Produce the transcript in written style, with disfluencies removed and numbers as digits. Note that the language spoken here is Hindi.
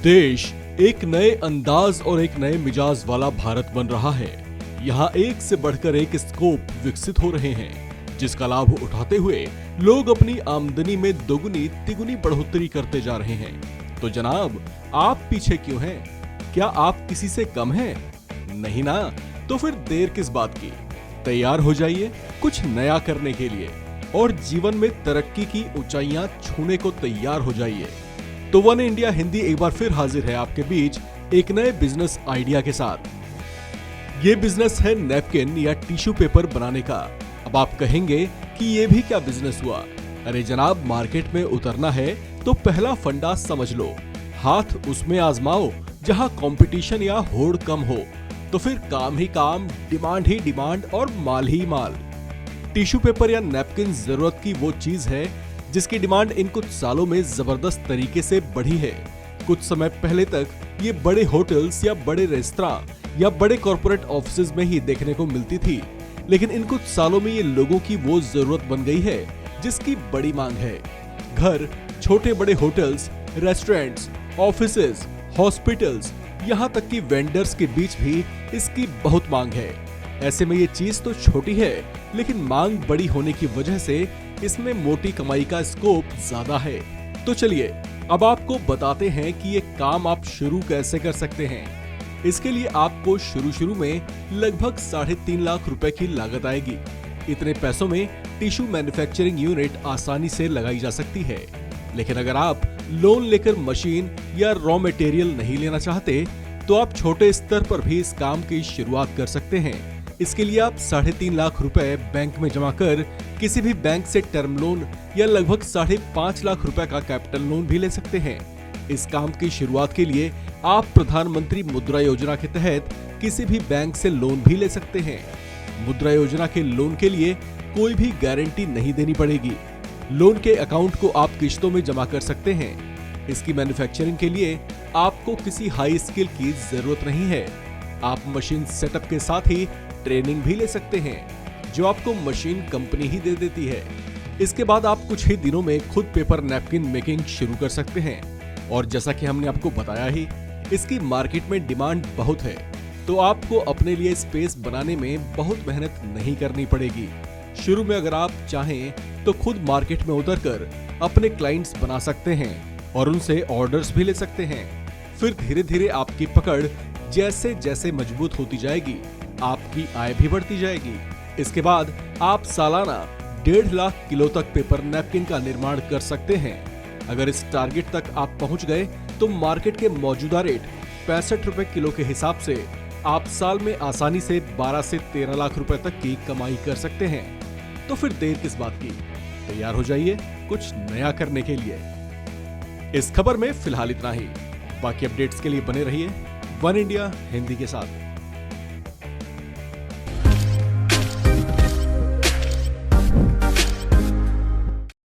देश एक नए अंदाज और एक नए मिजाज वाला भारत बन रहा है। यहाँ एक से बढ़कर एक स्कोप विकसित हो रहे हैं, जिसका लाभ उठाते हुए लोग अपनी आमदनी में दोगुनी तिगुनी बढ़ोतरी करते जा रहे हैं। तो जनाब, आप पीछे क्यों हैं? क्या आप किसी से कम हैं? नहीं ना, तो फिर देर किस बात की? तैयार हो जाइए कुछ नया करने के लिए और जीवन में तरक्की की ऊंचाइयां छूने को तैयार हो जाइए। तो वन इंडिया हिंदी एक बार फिर हाजिर है आपके बीच एक नए बिजनेस आइडिया के साथ। ये बिजनेस है नैपकिन या टिश्यू पेपर बनाने का। अब आप कहेंगे कि ये भी क्या बिजनेस हुआ? अरे जनाब, मार्केट में उतरना है तो पहला फंडा समझ लो, हाथ उसमें आजमाओ जहां कंपटीशन या होड़ कम हो, तो फिर काम ही काम, डिमांड ही डिमांड और माल ही माल। टिश्यू पेपर या नैपकिन जरूरत की वो चीज है जिसकी डिमांड इन कुछ सालों में जबरदस्त तरीके से बढ़ी है। कुछ समय पहले तक ये बड़े होटल्स या बड़े रेस्तरां या बड़े कॉर्पोरेट ऑफिसेज में ही देखने को मिलती थी, लेकिन इन कुछ सालों में ये लोगों की वो जरूरत बन गई है जिसकी बड़ी मांग है। घर, छोटे बड़े होटल्स, रेस्टोरेंट्स, ऑफिसेज, हॉस्पिटल्स, यहाँ तक कि वेंडर्स के बीच भी इसकी बहुत मांग है। ऐसे में ये चीज तो छोटी है, लेकिन मांग बड़ी होने की वजह से इसमें मोटी कमाई का स्कोप ज्यादा है। तो चलिए अब आपको बताते हैं कि ये काम आप शुरू कैसे कर सकते हैं। इसके लिए आपको शुरू में लगभग 3.5 लाख रुपए की लागत आएगी। इतने पैसों में टिश्यू मैन्युफैक्चरिंग यूनिट आसानी से लगाई जा सकती है। लेकिन अगर आप लोन लेकर मशीन या रॉ मटेरियल नहीं लेना चाहते, तो आप छोटे स्तर पर भी इस काम की शुरुआत कर सकते हैं। इसके लिए आप 3.5 लाख रुपए बैंक में जमा कर किसी भी बैंक से टर्म लोन या लगभग 5.5 लाख रुपए का कैपिटल लोन भी ले सकते हैं। इस काम की शुरुआत के लिए आप प्रधानमंत्री मुद्रा योजना के तहत किसी भी बैंक से लोन भी ले सकते हैं। मुद्रा योजना के लोन के लिए कोई भी गारंटी नहीं देनी पड़ेगी। लोन के अकाउंट को आप किश्तों में जमा कर सकते हैं। इसकी मैन्युफैक्चरिंग के लिए आपको किसी हाई स्किल की जरूरत नहीं है। आप मशीन सेटअप के साथ ही ट्रेनिंग भी ले सकते हैं, जो आपको मशीन कंपनी ही दे देती है। इसके बाद आप कुछ ही दिनों में खुद पेपर नैपकिन मेकिंग शुरू कर सकते हैं। और जैसा कि हमने आपको बताया ही, इसकी मार्केट में डिमांड बहुत है, तो आपको अपने लिए स्पेस बनाने में बहुत मेहनत नहीं करनी पड़ेगी। शुरू में अगर आप चाहें तो खुद मार्केट में उतरकर अपने क्लाइंट्स बना सकते हैं और उनसे ऑर्डर्स भी ले सकते हैं। फिर धीरे धीरे आपकी पकड़ जैसे जैसे मजबूत होती जाएगी, आपकी आय भी बढ़ती जाएगी। इसके बाद आप सालाना 1.5 लाख किलो तक पेपर नैपकिन का निर्माण कर सकते हैं। अगर इस टारगेट तक आप पहुंच गए तो मार्केट के मौजूदा रेट 65 रुपए किलो के हिसाब से आप साल में आसानी से 12 से 13 लाख रुपए तक की कमाई कर सकते हैं। तो फिर देर किस बात की? तैयार हो जाइए कुछ नया करने के लिए। इस खबर में फिलहाल इतना ही। बाकी अपडेट्स के लिए बने रहिए वन इंडिया हिंदी के साथ।